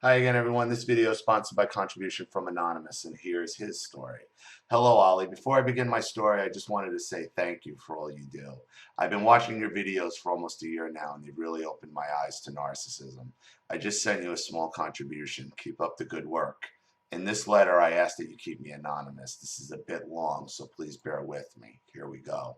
Hi again, everyone. This video is sponsored by contribution from Anonymous, and here's his story. Hello, Ollie. Before I begin my story, I just wanted to say thank you for all you do. I've been watching your videos for almost a year now, and they've really opened my eyes to narcissism. I just sent you a small contribution. Keep up the good work. In this letter, I ask that you keep me anonymous. This is a bit long, so please bear with me. Here we go.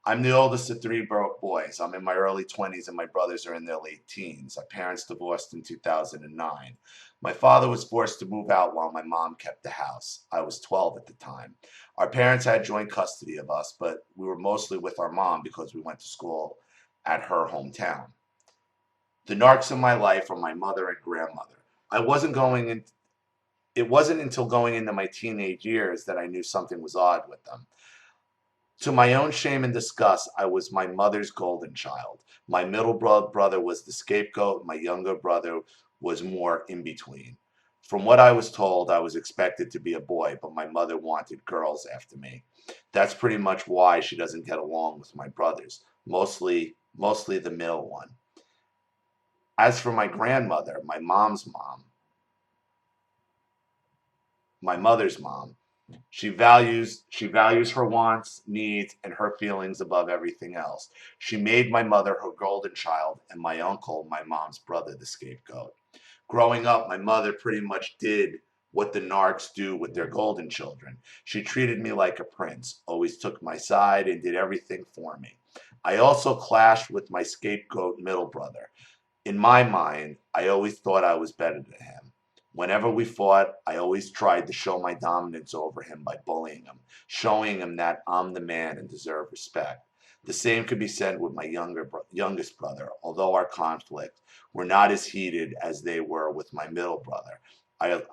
I'm the oldest of three boys. I'm in my early 20s and my brothers are in their late teens. Our parents divorced in 2009. My father was forced to move out while my mom kept the house. I was 12 at the time. Our parents had joint custody of us, but we were mostly with our mom because we went to school at her hometown. The narcs in my life are my mother and grandmother. I wasn't going in, It wasn't until going into my teenage years that I knew something was odd with them. To my own shame and disgust, I was my mother's golden child. My middle brother was the scapegoat. My younger brother was more in between. From what I was told, I was expected to be a boy, but my mother wanted girls after me. That's pretty much why she doesn't get along with my brothers, mostly the middle one. As for my grandmother, my mother's mom, she values her wants, needs, and her feelings above everything else. She made my mother her golden child and my uncle, my mom's brother, the scapegoat. Growing up, my mother pretty much did what the narcs do with their golden children. She treated me like a prince, always took my side, and did everything for me. I also clashed with my scapegoat middle brother. In my mind, I always thought I was better than him. Whenever we fought, I always tried to show my dominance over him by bullying him, showing him that I'm the man and deserve respect. The same could be said with my youngest brother, although our conflicts were not as heated as they were with my middle brother.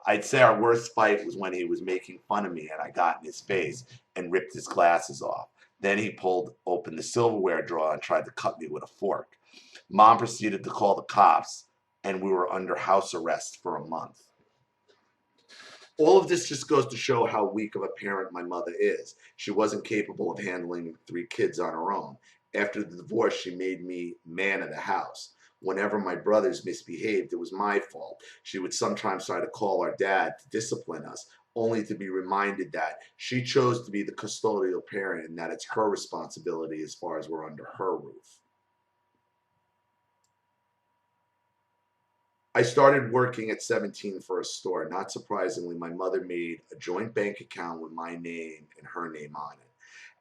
I'd say our worst fight was when he was making fun of me and I got in his face and ripped his glasses off. Then he pulled open the silverware drawer and tried to cut me with a fork. Mom proceeded to call the cops, and we were under house arrest for a month. All of this just goes to show how weak of a parent my mother is. She wasn't capable of handling three kids on her own. After the divorce, she made me man of the house. Whenever my brothers misbehaved, it was my fault. She would sometimes try to call our dad to discipline us, only to be reminded that she chose to be the custodial parent and that it's her responsibility as far as we're under her roof. I started working at 17 for a store. Not surprisingly, my mother made a joint bank account with my name and her name on it.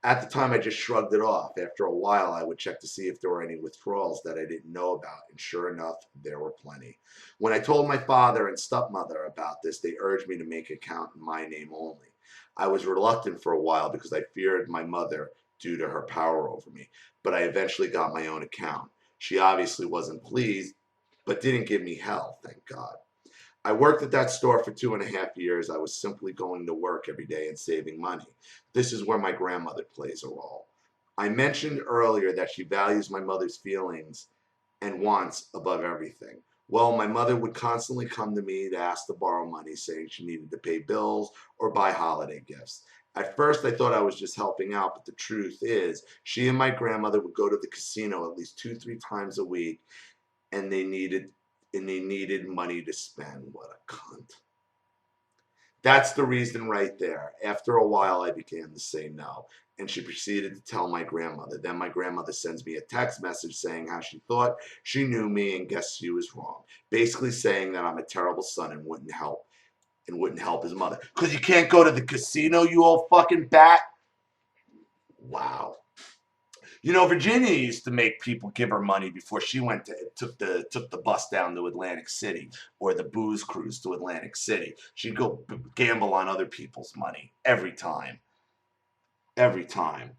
At the time, I just shrugged it off. After a while, I would check to see if there were any withdrawals that I didn't know about, and sure enough, there were plenty. When I told my father and stepmother about this, they urged me to make an account in my name only. I was reluctant for a while because I feared my mother due to her power over me, but I eventually got my own account. She obviously wasn't pleased, but didn't give me hell, thank God. I worked at that store for 2.5 years. I was simply going to work every day and saving money. This is where my grandmother plays a role. I mentioned earlier that she values my mother's feelings and wants above everything. Well, my mother would constantly come to me to ask to borrow money, saying she needed to pay bills or buy holiday gifts. At first, I thought I was just helping out, but the truth is, she and my grandmother would go to the casino at least 2, 3 times a week, and they needed money to spend. What a cunt. That's the reason right there. After a while, I began to say no, and she proceeded to tell my grandmother. Then my grandmother sends me a text message saying how she thought she knew me and guessed she was wrong. Basically saying that I'm a terrible son and wouldn't help his mother. Because you can't go to the casino, you old fucking bat. Wow. You know, Virginia used to make people give her money before she went to took the bus down to Atlantic City or the booze cruise to Atlantic City. She'd go gamble on other people's money every time. Every time.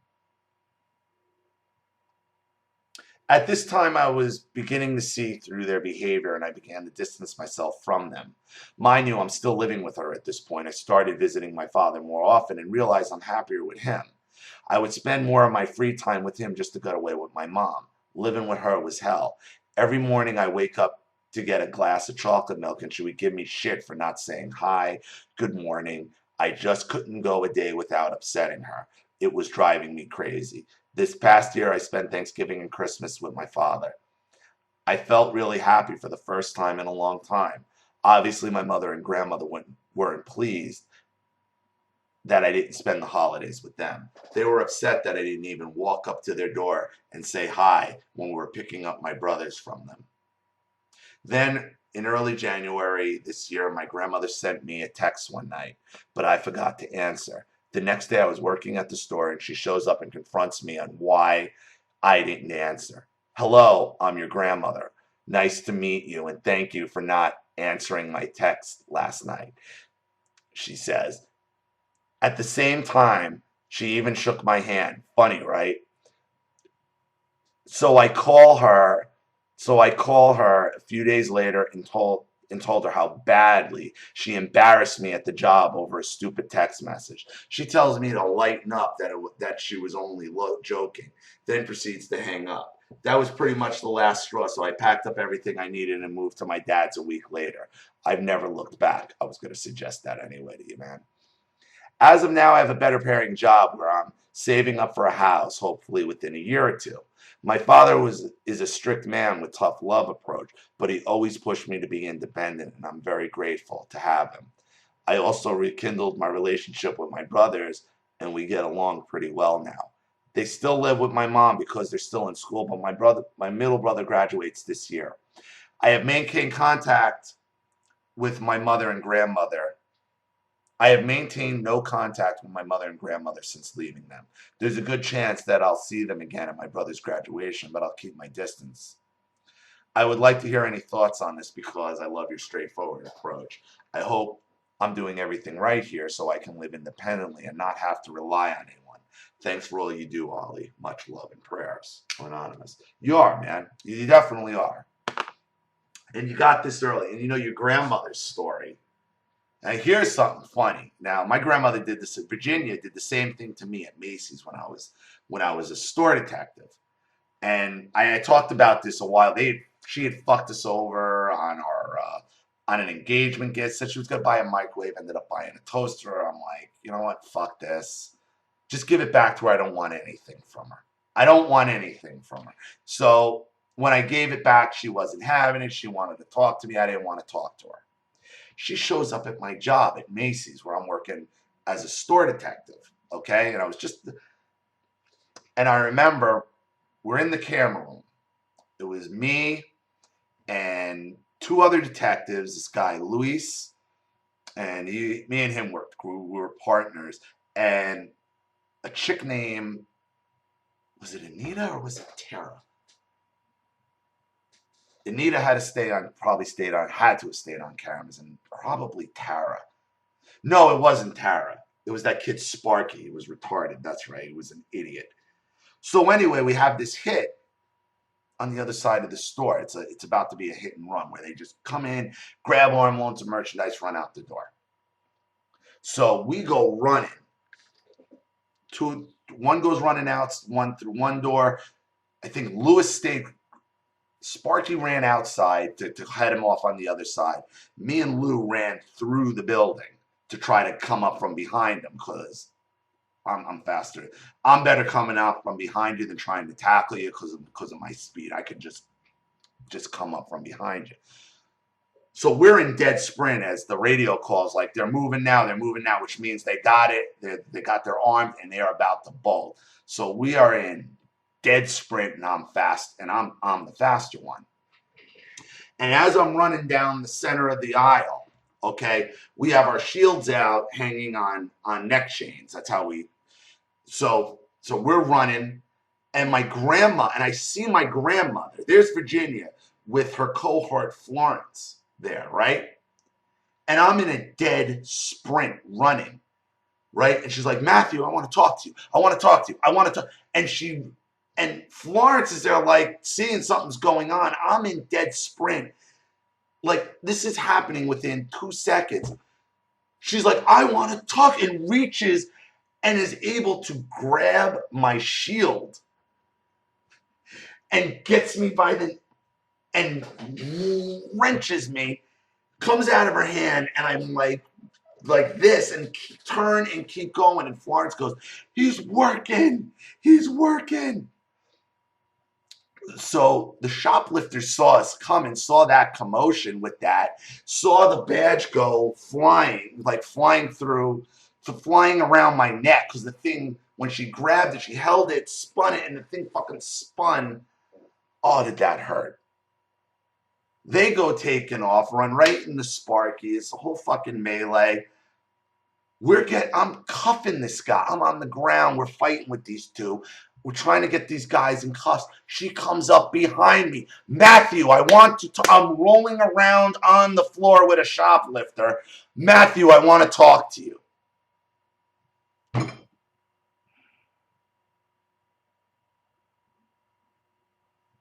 At this time, I was beginning to see through their behavior and I began to distance myself from them. Mind you, I'm still living with her at this point. I started visiting my father more often and realized I'm happier with him. I would spend more of my free time with him just to get away with my mom. Living with her was hell. Every morning I wake up to get a glass of chocolate milk and she would give me shit for not saying hi, good morning. I just couldn't go a day without upsetting her. It was driving me crazy. This past year, I spent Thanksgiving and Christmas with my father. I felt really happy for the first time in a long time. Obviously, my mother and grandmother weren't pleased that I didn't spend the holidays with them. They were upset that I didn't even walk up to their door and say hi when we were picking up my brothers from them. Then, in early January this year, my grandmother sent me a text one night, but I forgot to answer. The next day, I was working at the store, and she shows up and confronts me on why I didn't answer. Hello, I'm your grandmother. Nice to meet you, and thank you for not answering my text last night, she says. At the same time, she even shook my hand. Funny, right? So I call her. So I call her a few days later and told her how badly she embarrassed me at the job over a stupid text message. She tells me to lighten up, that she was only joking, then proceeds to hang up. That was pretty much the last straw, so I packed up everything I needed and moved to my dad's a week later. I've never looked back. I was going to suggest that anyway to you, man. As of now, I have a better paying job where I'm saving up for a house, hopefully within a year or two. My father is a strict man with tough love approach, but he always pushed me to be independent, and I'm very grateful to have him. I also rekindled my relationship with my brothers, and we get along pretty well now. They still live with my mom because they're still in school, but my middle brother graduates this year. I have maintained contact with my mother and grandmother. I have maintained no contact with my mother and grandmother since leaving them. There's a good chance that I'll see them again at my brother's graduation, but I'll keep my distance. I would like to hear any thoughts on this because I love your straightforward approach. I hope I'm doing everything right here so I can live independently and not have to rely on anyone. Thanks for all you do, Ollie. Much love and prayers. Anonymous. You are, man. You definitely are. And you got this early. And you know your grandmother's story. Now here's something funny. Now my grandmother did this in Virginia, did the same thing to me at Macy's when I was a store detective. And I talked about this a while. She had fucked us over on an engagement gift. Said she was gonna buy a microwave, ended up buying a toaster. I'm like, you know what? Fuck this. Just give it back to her. I don't want anything from her. I don't want anything from her. So when I gave it back, she wasn't having it. She wanted to talk to me. I didn't want to talk to her. She shows up at my job at Macy's where I'm working as a store detective. Okay. And I remember we're in the camera room. It was me and two other detectives, this guy, Luis, and me and him worked. We were partners. And a chick named, was it Anita or was it Tara? Anita had to had to have stayed on cameras, and probably Tara. No, it wasn't Tara. It was that kid Sparky. He was retarded. That's right. He was an idiot. So anyway, we have this hit on the other side of the store. It's about to be a hit and run where they just come in, grab armloads of merchandise, run out the door. So we go running. One goes running out, one through one door. I think Lewis stayed. Sparky ran outside to head him off on the other side. Me and Lou ran through the building to try to come up from behind him because I'm faster. I'm better coming out from behind you than trying to tackle you because of my speed. I could just come up from behind you. So we're in dead sprint as the radio calls like they're moving now, which means they got it. They got their arms and they are about to bolt. So we are in dead sprint and I'm fast and I'm the faster one. And as I'm running down the center of the aisle, okay, we have our shields out hanging on neck chains. That's how so we're running, and my grandma, and I see my grandmother, there's Virginia with her cohort Florence there, right? And I'm in a dead sprint running, right? And she's like, Matthew, I want to talk to you. I want to talk to you. I want to talk. And Florence is there like seeing something's going on. I'm in dead sprint. Like this is happening within 2 seconds. She's like, I want to talk, and reaches and is able to grab my shield and gets me and wrenches me, comes out of her hand, and I'm like this, and turn and keep going. And Florence goes, he's working. So the shoplifters saw us coming, saw that commotion with that, saw the badge go flying, like flying through, flying around my neck, because the thing, when she grabbed it, she held it, spun it, and the thing fucking spun. Oh, did that hurt? They go taking off, run right into Sparky. It's a whole fucking melee. I'm cuffing this guy. I'm on the ground. We're fighting with these two. We're trying to get these guys in cuffs. She comes up behind me. Matthew, I'm rolling around on the floor with a shoplifter. Matthew, I want to talk to you.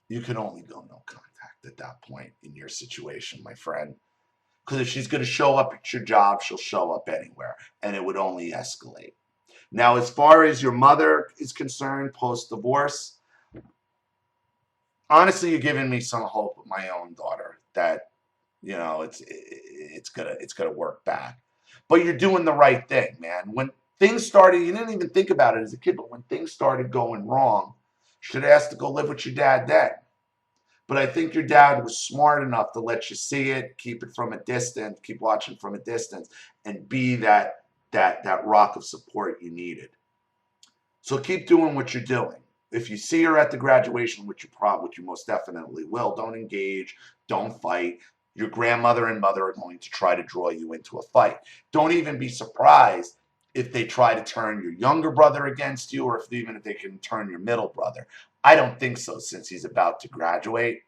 You can only go no contact at that point in your situation, my friend. Because if she's going to show up at your job, she'll show up anywhere. And it would only escalate. Now, as far as your mother is concerned, post-divorce, honestly, you're giving me some hope with my own daughter that, you know, it's gonna work back. But you're doing the right thing, man. When things started, you didn't even think about it as a kid, but when things started going wrong, you should have asked to go live with your dad then. But I think your dad was smart enough to let you see it, keep it from a distance, keep watching from a distance, and be that rock of support you needed. So keep doing what you're doing. If you see her at the graduation, which you most definitely will, don't engage, don't fight. Your grandmother and mother are going to try to draw you into a fight. Don't even be surprised if they try to turn your younger brother against you, or even if they can turn your middle brother. I don't think so, since he's about to graduate.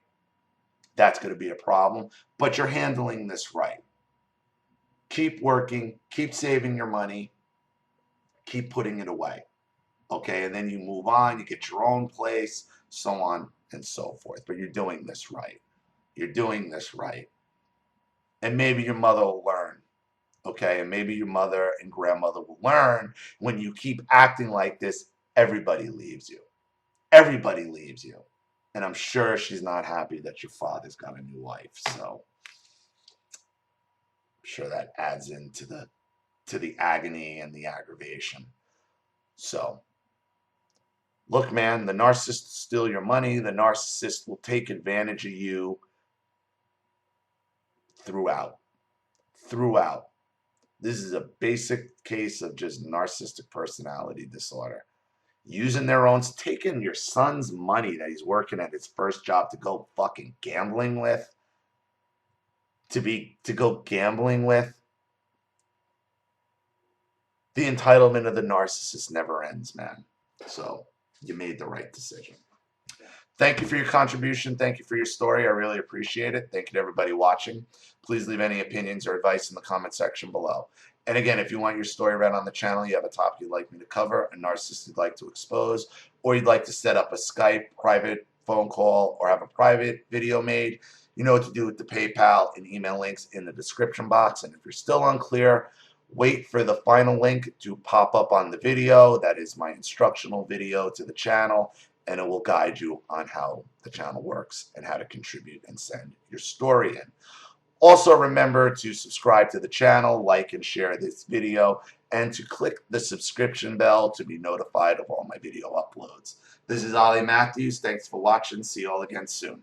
That's going to be a problem. But you're handling this right. Keep working, keep saving your money, keep putting it away. Okay, and then you move on, you get your own place, so on and so forth. But you're doing this right. You're doing this right. And maybe your mother will learn. Okay, and maybe your mother and grandmother will learn, when you keep acting like this, everybody leaves you. Everybody leaves you. And I'm sure she's not happy that your father's got a new wife. So I'm sure that adds into the agony and the aggravation. So look, man, the narcissist will steal your money. The narcissist will take advantage of you throughout. Throughout. This is a basic case of just narcissistic personality disorder. Taking your son's money that he's working at his first job to go fucking gambling with. To go gambling with. The entitlement of the narcissist never ends, man. So you made the right decision. Thank you for your contribution. Thank you for your story. I really appreciate it. Thank you to everybody watching. Please leave any opinions or advice in the comment section below. And again, if you want your story read on the channel, you have a topic you'd like me to cover, a narcissist you'd like to expose, or you'd like to set up a Skype private phone call or have a private video made, you know what to do with the PayPal and email links in the description box. And if you're still unclear, wait for the final link to pop up on the video. That is my instructional video to the channel, and it will guide you on how the channel works and how to contribute and send your story in. Also, remember to subscribe to the channel, like and share this video, and to click the subscription bell to be notified of all my video uploads. This is Ollie Matthews. Thanks for watching. See you all again soon.